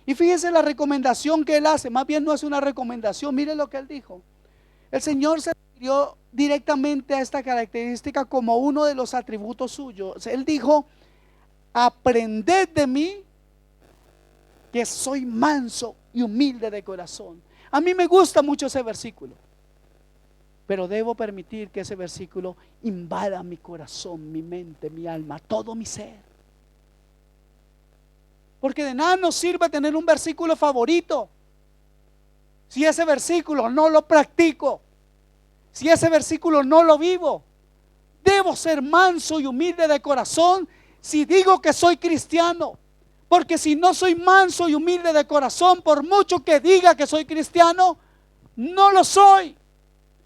Y fíjese la recomendación que él hace, más bien no es una recomendación, mire lo que él dijo. El Señor se refirió directamente a esta característica como uno de los atributos suyos. Él dijo: aprended de mí, que soy manso y humilde de corazón. A mí me gusta mucho ese versículo, pero debo permitir que ese versículo invada mi corazón, mi mente, mi alma, todo mi ser. Porque de nada nos sirve tener un versículo favorito si ese versículo no lo practico, si ese versículo no lo vivo. Debo ser manso y humilde de corazón si digo que soy cristiano. Porque si no soy manso y humilde de corazón, por mucho que diga que soy cristiano, no lo soy.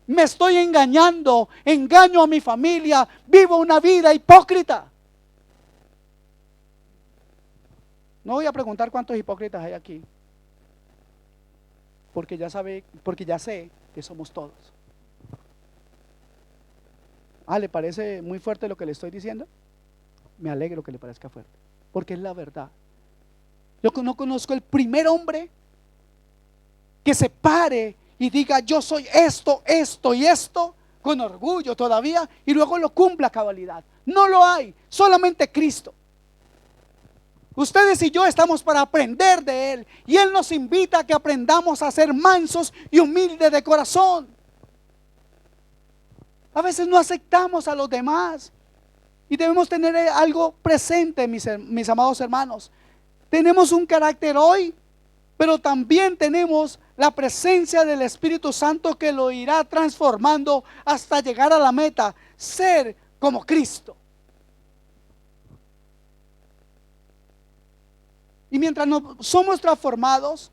Me estoy engañando, engaño a mi familia, vivo una vida hipócrita. No voy a preguntar cuántos hipócritas hay aquí, porque ya sé que somos todos. ¿Le parece muy fuerte lo que le estoy diciendo? Me alegro que le parezca fuerte, porque es la verdad. Yo no conozco el primer hombre que se pare y diga: yo soy esto, esto y esto, con orgullo todavía, y luego lo cumpla a cabalidad. No lo hay, solamente Cristo. Ustedes y yo estamos para aprender de Él, y Él nos invita a que aprendamos a ser mansos y humildes de corazón. A veces no aceptamos a los demás, y debemos tener algo presente, mis amados hermanos. Tenemos un carácter hoy, pero también tenemos la presencia del Espíritu Santo que lo irá transformando hasta llegar a la meta, ser como Cristo. Y mientras no somos transformados,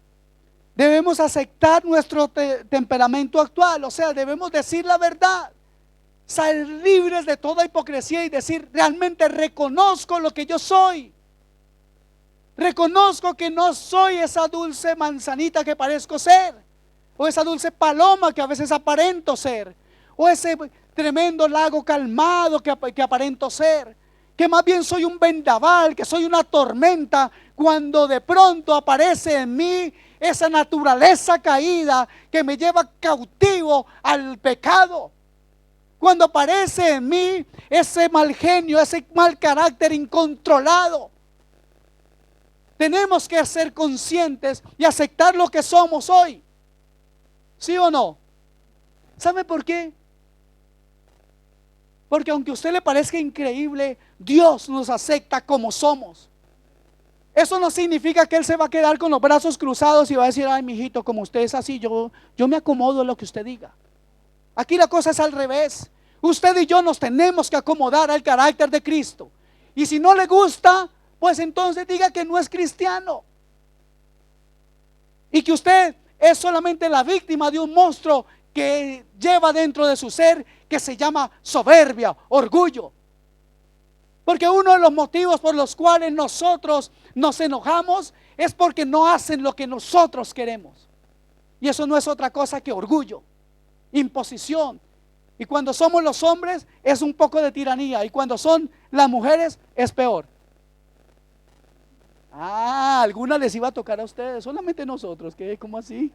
debemos aceptar nuestro temperamento actual. O sea, debemos decir la verdad, ser libres de toda hipocresía y decir: realmente reconozco lo que yo soy. Reconozco que no soy esa dulce manzanita que parezco ser, o esa dulce paloma que a veces aparento ser, o ese tremendo lago calmado que aparento ser, que más bien soy un vendaval, que soy una tormenta, cuando de pronto aparece en mí esa naturaleza caída que me lleva cautivo al pecado. Cuando aparece en mí ese mal genio, ese mal carácter incontrolado. Tenemos que ser conscientes y aceptar lo que somos hoy. ¿Sí o no? ¿Sabe por qué? Porque aunque a usted le parezca increíble, Dios nos acepta como somos. Eso no significa que Él se va a quedar con los brazos cruzados y va a decir: ay, mijito, como usted es así, yo me acomodo a lo que usted diga. Aquí la cosa es al revés. Usted y yo nos tenemos que acomodar al carácter de Cristo. Y si no le gusta, pues entonces diga que no es cristiano, y que usted es solamente la víctima de un monstruo que lleva dentro de su ser, que se llama soberbia, orgullo. Porque uno de los motivos por los cuales nosotros nos enojamos es porque no hacen lo que nosotros queremos, y eso no es otra cosa que orgullo, imposición. Y cuando somos los hombres es un poco de tiranía, y cuando son las mujeres es peor. Alguna les iba a tocar a ustedes, solamente nosotros, ¿qué? ¿Cómo así?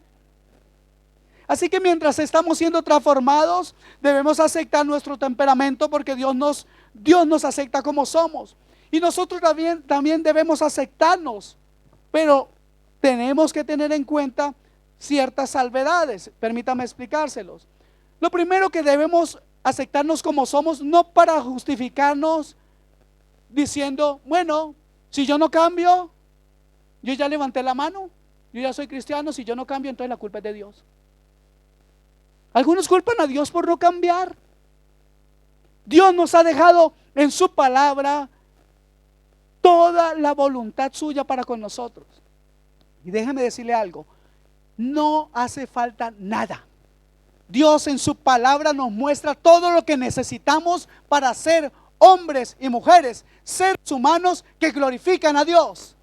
Así que mientras estamos siendo transformados, debemos aceptar nuestro temperamento, porque Dios nos acepta como somos. Y nosotros también debemos aceptarnos, pero tenemos que tener en cuenta ciertas salvedades. Permítame explicárselos. Lo primero, que debemos aceptarnos como somos, no para justificarnos diciendo: bueno, si yo no cambio, yo ya levanté la mano, yo ya soy cristiano, si yo no cambio, entonces la culpa es de Dios. Algunos culpan a Dios por no cambiar. Dios nos ha dejado en su palabra toda la voluntad suya para con nosotros. Y déjeme decirle algo: no hace falta nada. Dios en su palabra nos muestra todo lo que necesitamos para ser hombres y mujeres, seres humanos que glorifican a Dios.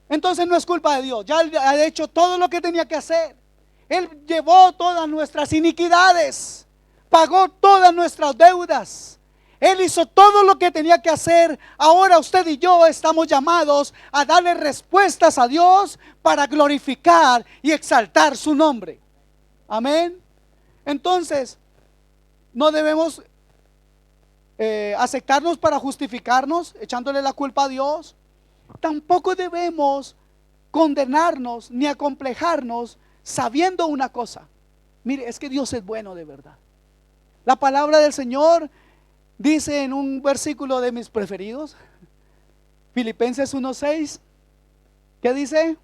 Entonces no es culpa de Dios, ya ha hecho todo lo que tenía que hacer. Él llevó todas nuestras iniquidades, pagó todas nuestras deudas. Él hizo todo lo que tenía que hacer. Ahora usted y yo estamos llamados a darle respuestas a Dios para glorificar y exaltar su nombre. Amén. Entonces, no debemos aceptarnos para justificarnos, echándole la culpa a Dios. Tampoco debemos condenarnos ni acomplejarnos sabiendo una cosa. Mire, es que Dios es bueno de verdad. La palabra del Señor dice en un versículo de mis preferidos, Filipenses 1:6, ¿qué dice?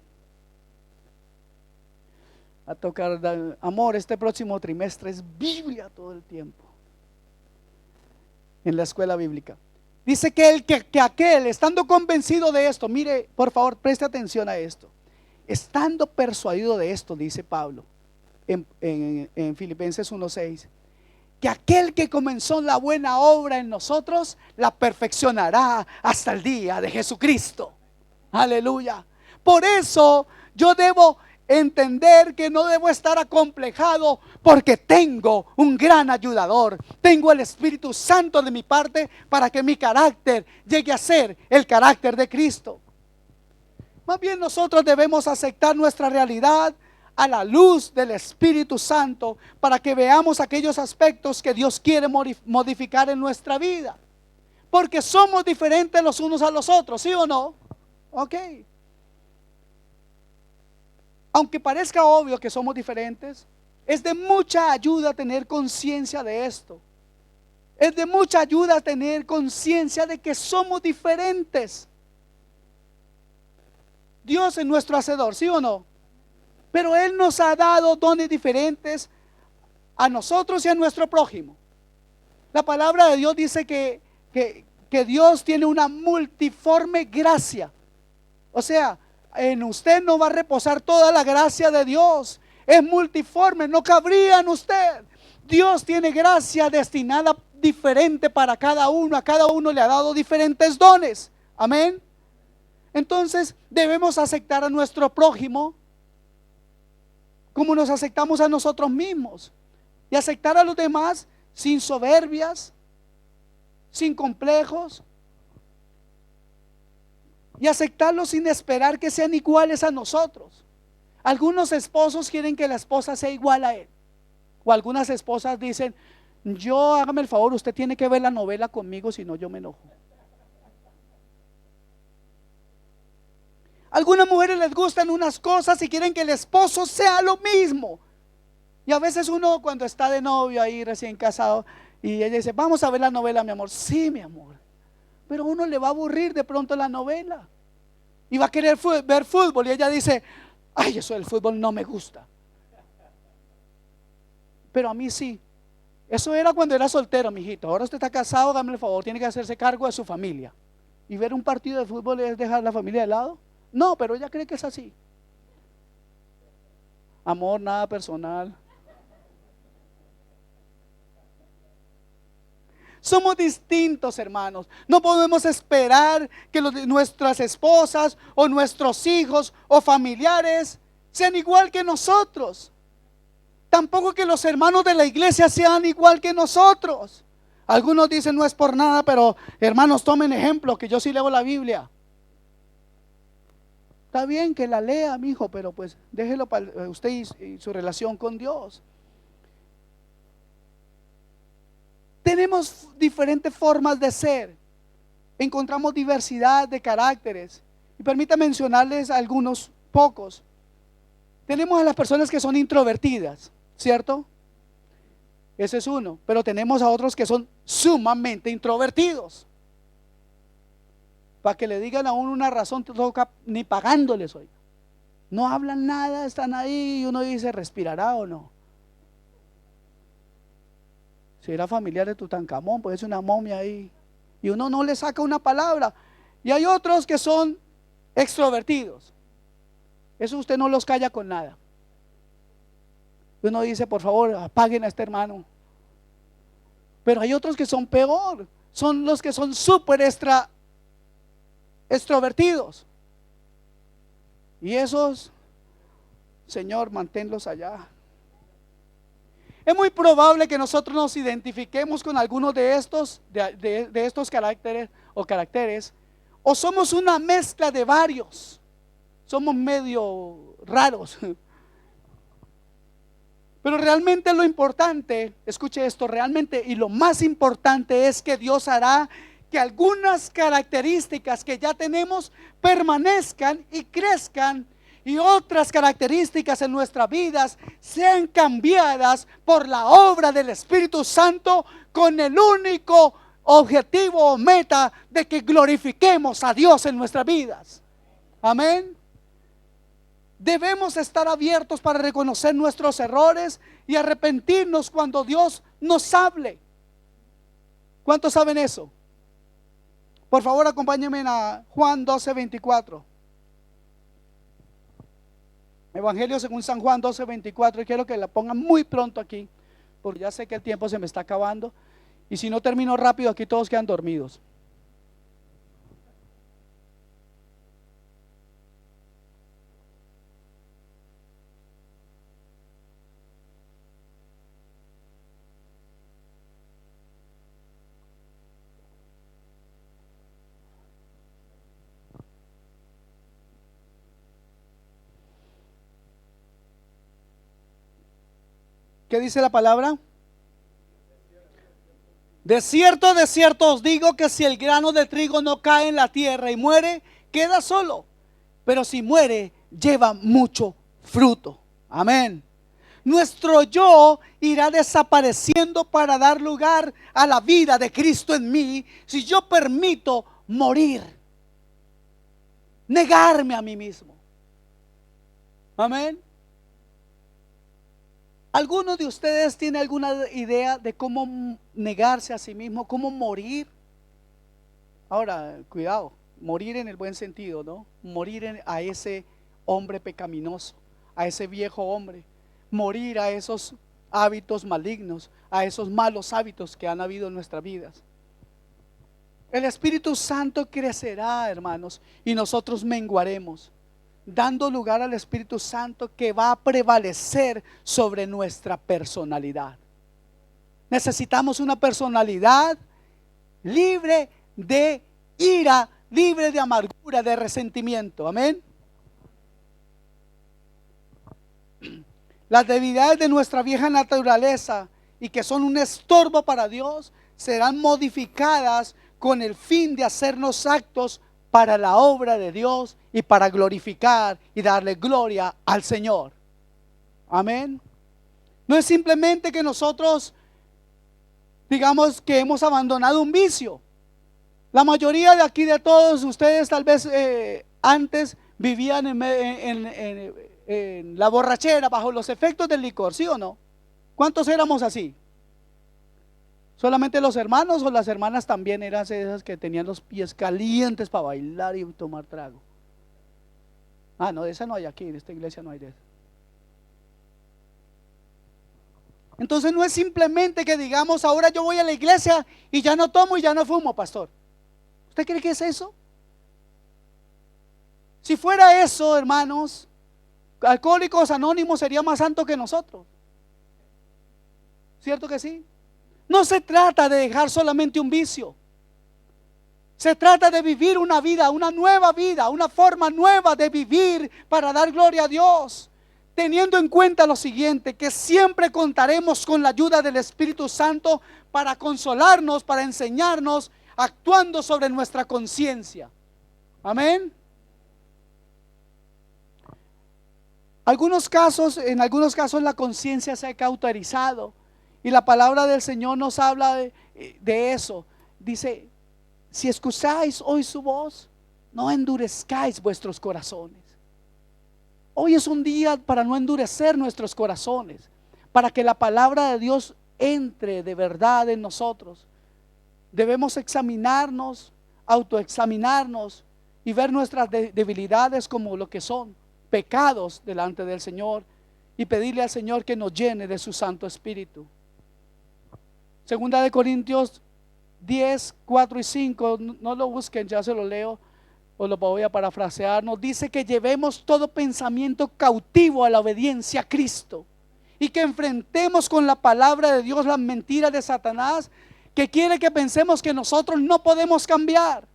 A tocar, amor, este próximo trimestre es Biblia todo el tiempo en la escuela bíblica. Dice que aquel, estando convencido de esto, mire, por favor, preste atención a esto. Estando persuadido de esto, dice Pablo en Filipenses 1:6, que aquel que comenzó la buena obra en nosotros, la perfeccionará hasta el día de Jesucristo. Aleluya. Por eso yo debo entender que no debo estar acomplejado, porque tengo un gran ayudador. Tengo el Espíritu Santo de mi parte para que mi carácter llegue a ser el carácter de Cristo. Más bien nosotros debemos aceptar nuestra realidad a la luz del Espíritu Santo, para que veamos aquellos aspectos que Dios quiere modificar en nuestra vida, porque somos diferentes los unos a los otros, ¿sí o no? Ok. Aunque parezca obvio que somos diferentes, es de mucha ayuda tener conciencia de esto. Es de mucha ayuda tener conciencia de que somos diferentes. Dios es nuestro hacedor, ¿sí o no? Pero Él nos ha dado dones diferentes a nosotros y a nuestro prójimo. La palabra de Dios dice que Dios tiene una multiforme gracia. O sea, en usted no va a reposar toda la gracia de Dios. Es multiforme, no cabría en usted. Dios tiene gracia destinada diferente para cada uno. A cada uno le ha dado diferentes dones. Amén. Entonces debemos aceptar a nuestro prójimo como nos aceptamos a nosotros mismos, y aceptar a los demás sin soberbias, sin complejos, y aceptarlos sin esperar que sean iguales a nosotros. Algunos esposos quieren que la esposa sea igual a él, o algunas esposas dicen: yo, hágame el favor, usted tiene que ver la novela conmigo, si no yo me enojo. Algunas mujeres les gustan unas cosas y quieren que el esposo sea lo mismo. Y a veces uno, cuando está de novio ahí recién casado, y ella dice: vamos a ver la novela, mi amor. Sí, mi amor. Pero uno le va a aburrir de pronto la novela y va a querer ver fútbol, y ella dice: ay, eso del fútbol no me gusta. Pero a mí sí. Eso era cuando era soltero, mijito. Ahora usted está casado, dame el favor, tiene que hacerse cargo de su familia. Y ver un partido de fútbol es dejar la familia de lado. No, pero ella cree que es así. Amor, nada personal. Somos distintos, hermanos. No podemos esperar que nuestras esposas o nuestros hijos o familiares sean igual que nosotros. Tampoco que los hermanos de la iglesia sean igual que nosotros. Algunos dicen: no es por nada, pero hermanos, tomen ejemplo, que yo sí leo la Biblia. Está bien que la lea, mi hijo, pero pues déjelo para usted y su relación con Dios. Tenemos diferentes formas de ser. Encontramos diversidad de caracteres. Y permítame mencionarles algunos pocos. Tenemos a las personas que son introvertidas, ¿cierto? Ese es uno. Pero tenemos a otros que son sumamente introvertidos. Para que le digan a uno una razón, te toca ni pagándoles hoy. No hablan nada, están ahí y uno dice: ¿respirará o no? Si era familiar de Tutankamón, pues es una momia ahí, y uno no le saca una palabra. Y hay otros que son extrovertidos. Eso usted no los calla con nada. Uno dice: por favor, apaguen a este hermano. Pero hay otros que son peor. Son los que son súper extrovertidos. Y esos, Señor, manténlos allá. Es muy probable que nosotros nos identifiquemos con algunos de estos, de estos caracteres, o somos una mezcla de varios. Somos medio raros. Pero realmente lo importante, escuche esto, realmente y lo más importante es que Dios hará que algunas características que ya tenemos permanezcan y crezcan, y otras características en nuestras vidas sean cambiadas por la obra del Espíritu Santo, con el único objetivo o meta de que glorifiquemos a Dios en nuestras vidas. Amén. Debemos estar abiertos para reconocer nuestros errores y arrepentirnos cuando Dios nos hable. ¿Cuántos saben eso? Por favor, acompáñenme a Juan 12:24. Evangelio según San Juan 12:24. Y quiero que la pongan muy pronto aquí, porque ya sé que el tiempo se me está acabando. Y si no termino rápido, aquí todos quedan dormidos. ¿Qué dice la palabra? De cierto os digo que si el grano de trigo no cae en la tierra y muere, queda solo. Pero si muere, lleva mucho fruto. Amén. Nuestro yo irá desapareciendo para dar lugar a la vida de Cristo en mí, si yo permito morir, negarme a mí mismo. Amén. ¿Alguno de ustedes tiene alguna idea de cómo negarse a sí mismo, cómo morir? Ahora, cuidado, morir en el buen sentido, ¿no? Morir a ese hombre pecaminoso, a ese viejo hombre, morir a esos hábitos malignos, a esos malos hábitos que han habido en nuestras vidas. El Espíritu Santo crecerá, hermanos, y nosotros menguaremos, dando lugar al Espíritu Santo que va a prevalecer sobre nuestra personalidad. Necesitamos una personalidad libre de ira, libre de amargura, de resentimiento. Amén. Las debilidades de nuestra vieja naturaleza y que son un estorbo para Dios serán modificadas con el fin de hacernos actos para la obra de Dios y para glorificar y darle gloria al Señor. Amén. No es simplemente que nosotros digamos que hemos abandonado un vicio. La mayoría de aquí, de todos ustedes, tal vez antes vivían en la borrachera, bajo los efectos del licor, ¿sí o no? ¿Cuántos éramos así? ¿Solamente los hermanos o las hermanas también eran esas que tenían los pies calientes para bailar y tomar trago? Ah, no, de esa no hay aquí, en esta iglesia no hay de esa. Entonces no es simplemente que digamos, ahora yo voy a la iglesia y ya no tomo y ya no fumo, pastor. ¿Usted cree que es eso? Si fuera eso, hermanos, Alcohólicos Anónimos sería más santo que nosotros. ¿Cierto que sí? No se trata de dejar solamente un vicio. Se trata de vivir una vida, una nueva vida, una forma nueva de vivir para dar gloria a Dios. Teniendo en cuenta lo siguiente, que siempre contaremos con la ayuda del Espíritu Santo para consolarnos, para enseñarnos, actuando sobre nuestra conciencia. Amén. En algunos casos la conciencia se ha cauterizado y la palabra del Señor nos habla de eso. Dice: si escucháis hoy su voz, no endurezcáis vuestros corazones. Hoy es un día para no endurecer nuestros corazones, para que la palabra de Dios entre de verdad en nosotros. Debemos examinarnos, autoexaminarnos y ver nuestras debilidades como lo que son, pecados delante del Señor, y pedirle al Señor que nos llene de su Santo Espíritu. Segunda de Corintios 10, 4 y 5, no lo busquen, ya se lo leo o lo voy a parafrasear. Nos dice que llevemos todo pensamiento cautivo a la obediencia a Cristo y que enfrentemos con la palabra de Dios las mentiras de Satanás, que quiere que pensemos que nosotros no podemos cambiar.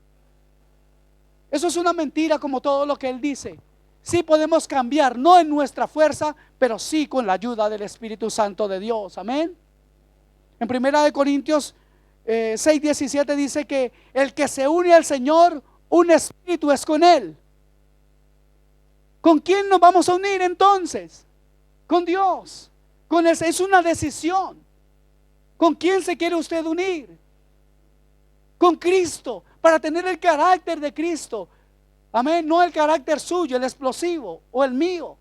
Eso es una mentira, como todo lo que él dice. Sí podemos cambiar, no en nuestra fuerza, pero sí con la ayuda del Espíritu Santo de Dios. Amén. En 1 Corintios 6:17 dice que el que se une al Señor, un espíritu es con él. ¿Con quién nos vamos a unir entonces? Con Dios. Es una decisión. ¿Con quién se quiere usted unir? Con Cristo, para tener el carácter de Cristo. Amén, no el carácter suyo, el explosivo o el mío.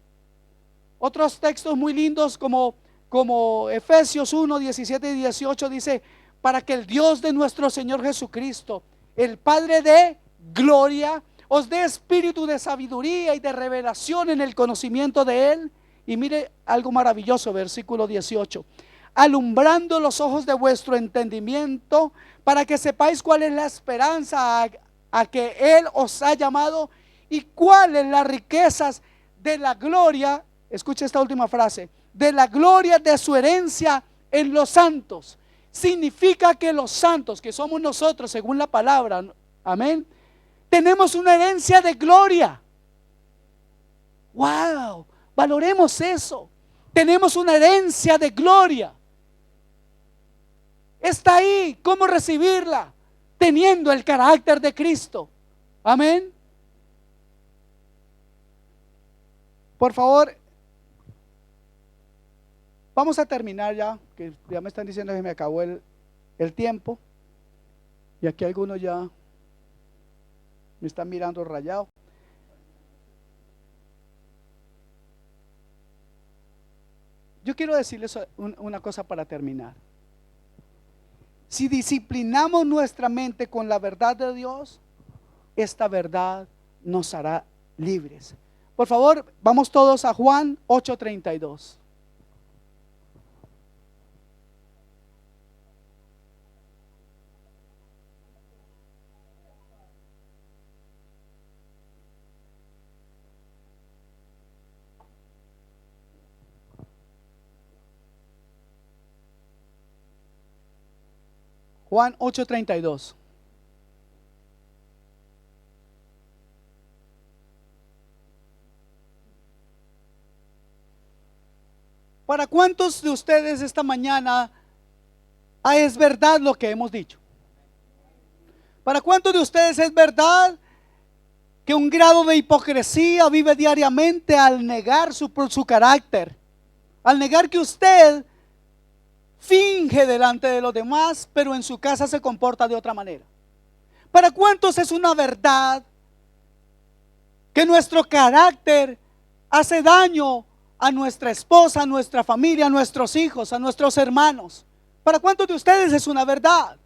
Otros textos muy lindos como Efesios 1:17 y 18 dice: para que el Dios de nuestro Señor Jesucristo, el Padre de gloria, os dé espíritu de sabiduría y de revelación en el conocimiento de Él. Y mire algo maravilloso, versículo 18: alumbrando los ojos de vuestro entendimiento, para que sepáis cuál es la esperanza a que Él os ha llamado, y cuáles las riquezas de la gloria, escucha esta última frase, de la gloria de su herencia en los santos. Significa que los santos, que somos nosotros según la palabra, amén, tenemos una herencia de gloria. Wow, valoremos eso. Tenemos una herencia de gloria. Está ahí. ¿Cómo recibirla? Teniendo el carácter de Cristo. Amén. Por favor, vamos a terminar ya, que ya me están diciendo que me acabó el tiempo. Y aquí algunos ya me están mirando rayado. Yo quiero decirles una cosa para terminar. Si disciplinamos nuestra mente con la verdad de Dios, esta verdad nos hará libres. Por favor, vamos todos a Juan 8:32. Juan 8:32. ¿Para cuántos de ustedes esta mañana es verdad lo que hemos dicho? ¿Para cuántos de ustedes es verdad que un grado de hipocresía vive diariamente al negar su carácter? Al negar que usted finge delante de los demás, pero en su casa se comporta de otra manera. ¿Para cuántos es una verdad que nuestro carácter hace daño a nuestra esposa, a nuestra familia, a nuestros hijos, a nuestros hermanos? ¿Para cuántos de ustedes es una verdad?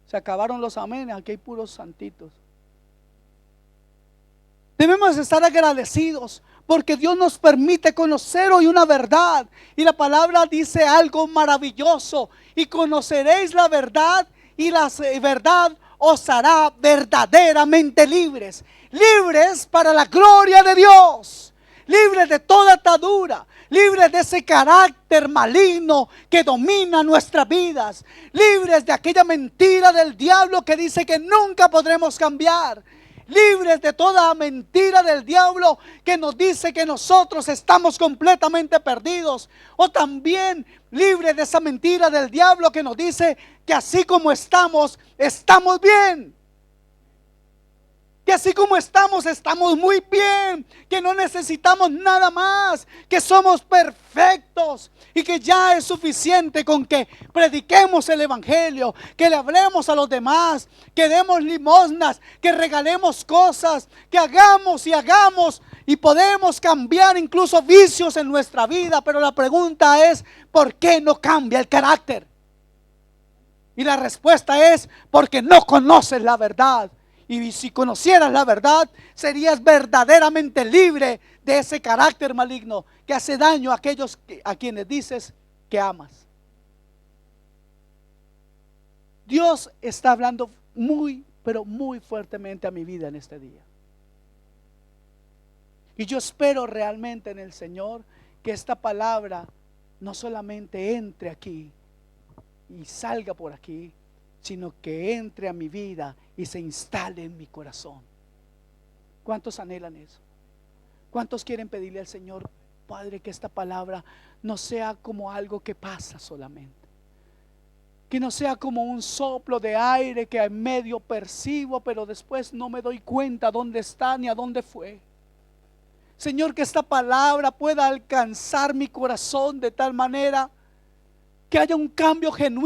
Se acabaron los amenes, aquí hay puros santitos. Debemos estar agradecidos porque Dios nos permite conocer hoy una verdad. Y la palabra dice algo maravilloso: y conoceréis la verdad, y la verdad os hará verdaderamente libres. Libres para la gloria de Dios. Libres de toda atadura. Libres de ese carácter maligno que domina nuestras vidas. Libres de aquella mentira del diablo que dice que nunca podremos cambiar. Libres de toda mentira del diablo que nos dice que nosotros estamos completamente perdidos. O también libres de esa mentira del diablo que nos dice que así como estamos, estamos bien. Que así como estamos muy bien, que no necesitamos nada más, que somos perfectos y que ya es suficiente con que prediquemos el evangelio, que le hablemos a los demás, que demos limosnas, que regalemos cosas, que hagamos y podemos cambiar incluso vicios en nuestra vida. Pero la pregunta es: ¿por qué no cambia el carácter? Y la respuesta es: porque no conoces la verdad. Y si conocieras la verdad, serías verdaderamente libre de ese carácter maligno que hace daño a aquellos a quienes dices que amas. Dios está hablando muy, pero muy fuertemente a mi vida en este día. Y yo espero realmente en el Señor que esta palabra no solamente entre aquí y salga por aquí, sino que entre a mi vida y se instale en mi corazón. ¿Cuántos anhelan eso? ¿Cuántos quieren pedirle al Señor, Padre, que esta palabra no sea como algo que pasa solamente? Que no sea como un soplo de aire que en medio percibo, pero después no me doy cuenta dónde está ni a dónde fue. Señor, que esta palabra pueda alcanzar mi corazón de tal manera que haya un cambio genuino